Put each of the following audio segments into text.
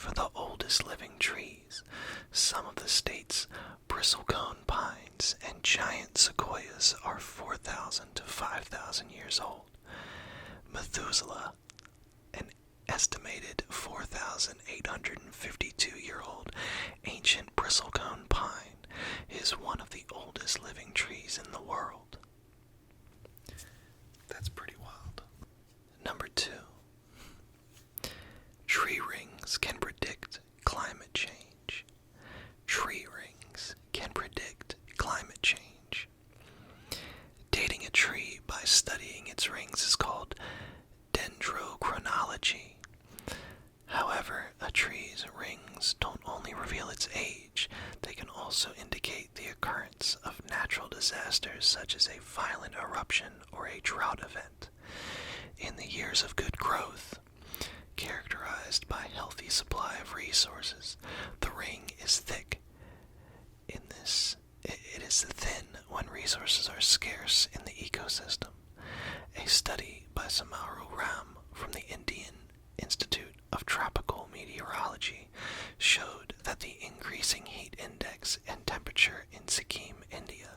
for the oldest living trees. Some of the state's bristlecone pines and giant sequoias are 4,000 to 5,000 years old. Methuselah, an estimated 4,852-year-old ancient bristlecone pine, is one of the oldest living trees in the world. That's pretty wild. Number 2. Tree rings can predict climate change. Tree rings can predict climate change. Dating a tree by studying its rings is called dendrochronology. However, a tree's rings don't only reveal its age, they can also indicate the occurrence of natural disasters such as a violent eruption or a drought event. In the years of good growth, characterized by healthy supply of resources, the ring is thick. It is thin when resources are scarce in the ecosystem. A study by Samaru Ram from the Indian Institute of Tropical Meteorology showed that the increasing heat index and temperature in Sikkim, India,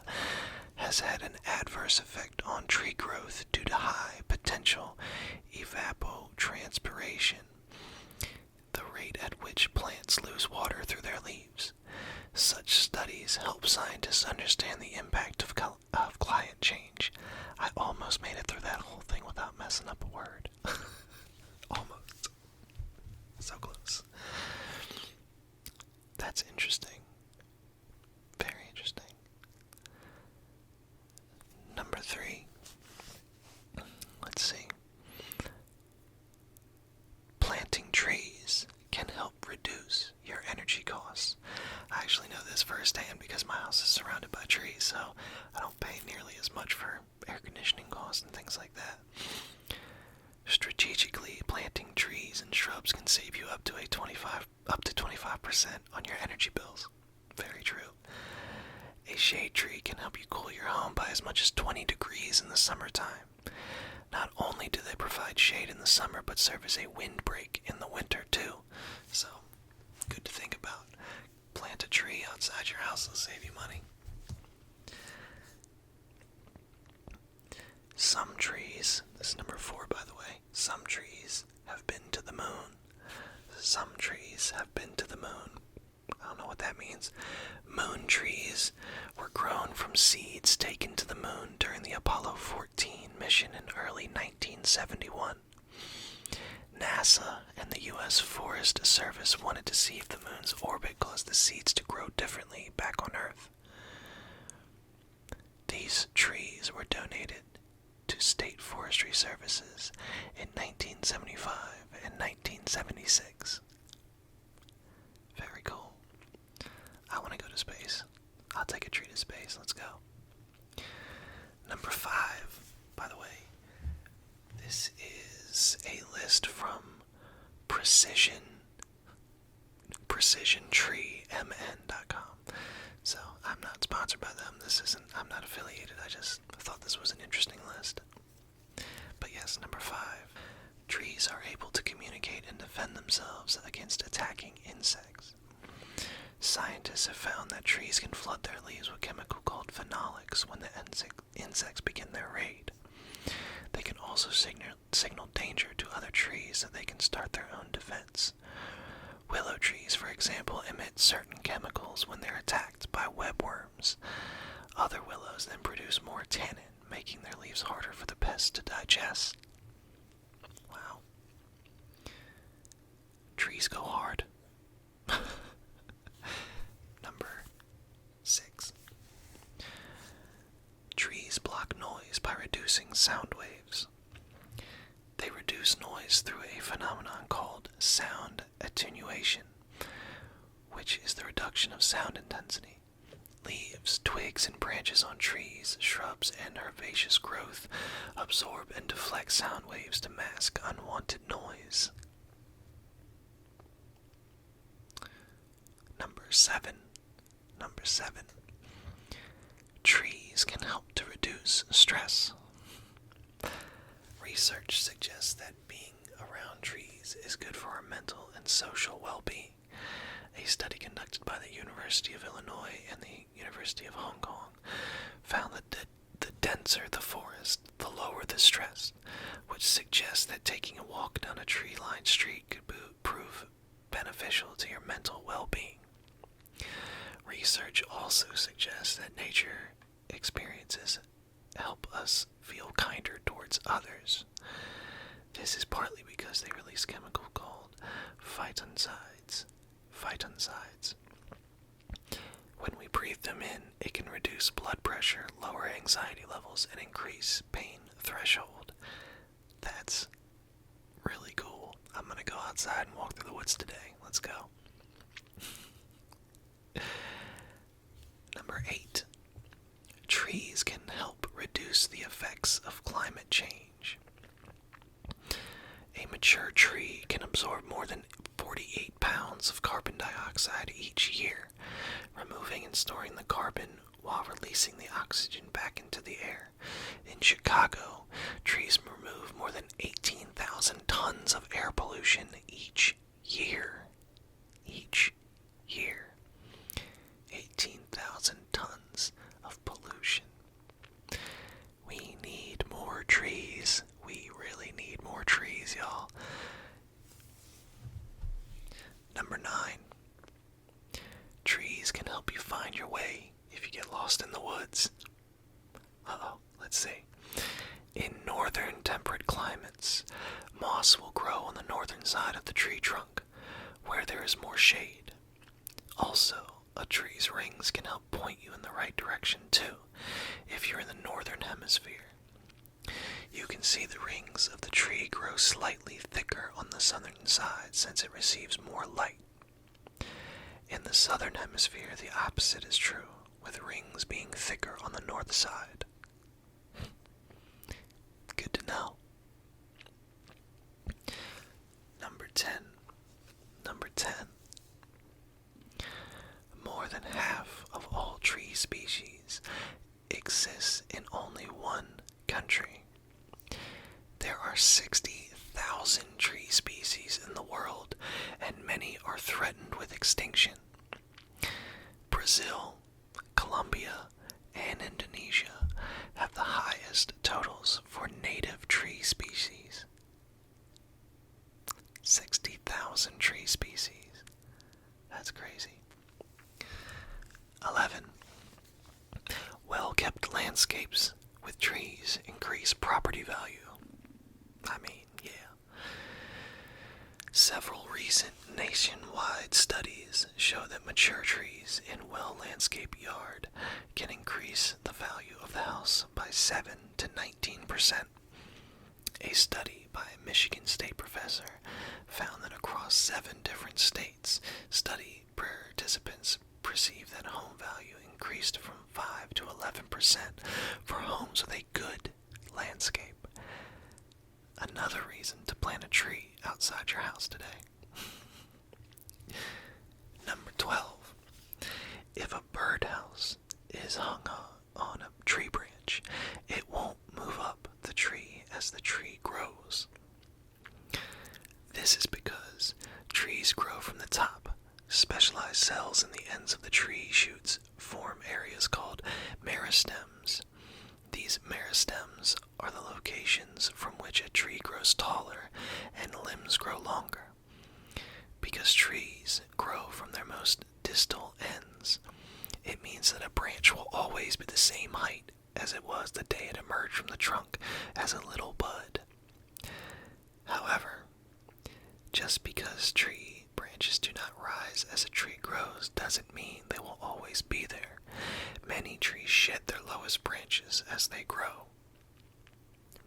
has had an adverse effect on tree growth due to high potential evapotranspiration, the rate at which plants lose water through their leaves. Such studies help scientists understand the impact of climate change. I almost made it through that whole thing without messing up a word. Almost. So close. That's interesting. Very interesting. Number 3. Let's see. Planting trees can help reduce your energy costs. I actually know this firsthand because my house is surrounded by trees, so I don't pay nearly as much for air conditioning costs and things like that. Strategically planting trees and shrubs can save you up to 25% on your energy bills. Very true. A shade tree can help you cool your home by as much as 20 degrees in the summertime. Not only do they provide shade in the summer, but serve as a windbreak in the winter too. So, good to think about. Plant a tree outside your house will save you money. Some trees, this is number 4 by the way, some trees have been to the moon. Some trees have been to the moon. I don't know what that means. Moon trees were grown from seeds taken to the moon during the Apollo 14 mission in early 1971. NASA and the U.S. Forest Service wanted to see if the moon's orbit caused the seeds to grow differently back on Earth. These trees were donated to state forestry services in 1975 and 1976. Very cool. I want to go to space. I'll take a tree to space. Let's go. Number 5, by the way. This is a list from PrecisionTreeMN.com. So I'm not sponsored by them. I'm not affiliated. I just thought this was an interesting list. But yes, number 5. Trees are able to communicate and defend themselves against attacking insects. Scientists have found that trees can flood their leaves with a chemical called phenolics when the insects begin their raid. They can also signal danger to other trees so they can start their own defense. Willow trees, for example, emit certain chemicals when they're attacked by webworms. Other willows then produce more tannin, making their leaves harder for the pests to digest. Wow. Trees go hard. Number 6. Trees block noise by reducing sound waves. They reduce noise through a phenomenon called sound attenuation, which is the reduction of sound intensity. Leaves, twigs, and branches on trees, shrubs, and herbaceous growth absorb and deflect sound waves to mask unwanted noise. Number 7. Trees can help to reduce stress. Research suggests that being around trees is good for our mental and social well-being. A study conducted by the University of Illinois and the University of Hong Kong found that the denser the forest, the lower the stress, which suggests that taking a walk down a tree-lined street could prove beneficial to your mental well-being. Research also suggests that nature experiences help us feel kinder towards others. This is partly because they release chemicals called phytoncides. When we breathe them in, it can reduce blood pressure, lower anxiety levels, and increase pain threshold. That's really cool. I'm gonna go outside and walk through the woods today. Let's go. Number 8. Trees can help reduce the effects of climate change. A mature tree can absorb more than 48 pounds of carbon dioxide each year, removing and storing the carbon while releasing the oxygen back into the air. In Chicago, trees remove more than 18,000 tons of air pollution each year. 18,000 tons of pollution. We need more trees. We really need more trees, y'all. Number 9. Trees can help you find your way if you get lost in the woods. Let's see. In northern temperate climates, moss will grow on the northern side of the tree trunk, where there is more shade. Also, a tree's rings can help point you in the right direction too, if you're in the northern hemisphere. You can see the rings of the tree grow slightly thicker on the southern side since it receives more light. In the southern hemisphere, the opposite is true, with rings being thicker on the north side. Good to know. Number 10. More than half of all tree species exists in only one country. There are 60,000 tree species in the world, and many are threatened with extinction. Brazil, Colombia, and Indonesia have the highest totals for native tree species. 60,000 tree species. That's crazy. 11. Well-kept landscapes with trees increase property value. Several recent nationwide studies show that mature trees in well-landscaped yard can increase the value of the house by 7 to 19%. A study by a Michigan State professor found that across 7 different states, study participants perceived that home value increased from 5 to 11% for homes with a good landscape. Another reason to plant a tree outside your house today. Number 12. If a birdhouse is hung on a tree branch, it won't move up the tree as the tree grows. This is because trees grow from the top. Specialized cells in the ends of the tree shoots form areas called meristems. These meristems are the locations from which a tree grows taller and limbs grow longer. Because trees grow from their most distal ends, it means that a branch will always be the same height as it was the day it emerged from the trunk as a little bud. However, just because tree branches do not rise as a tree grows doesn't mean they will always be there. Many trees shed their lowest branches as they grow.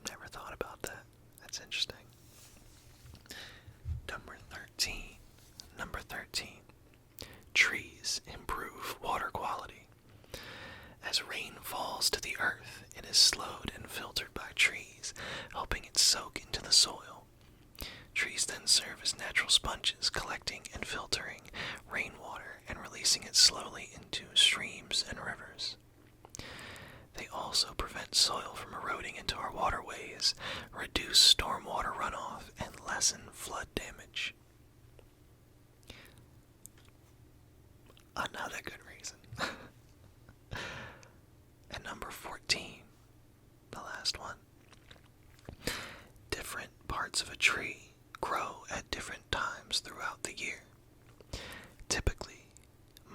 Never thought about that. That's interesting. Number 13. Trees improve water quality. As rain falls to the earth, it is slowed and filtered by trees, helping it soak into the soil. Trees then serve as natural sponges, collecting and filtering rainwater and releasing it slowly into streams and rivers. They also prevent soil from eroding into our waterways, reduce stormwater runoff, and lessen flood damage.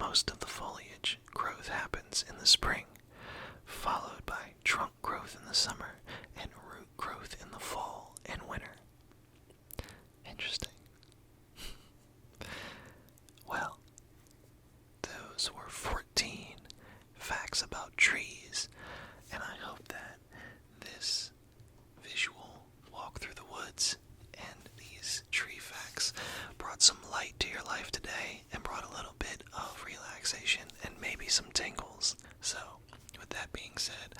most of the foliage growth happens in the spring, followed by trunk growth in the summer and root growth in the fall and winter. Interesting. Well, those were 14 facts about trees, and I hope that this visual walk through the woods and these tree facts brought some light to your life today and brought a little bit of relaxation and maybe some tingles. So, with that being said,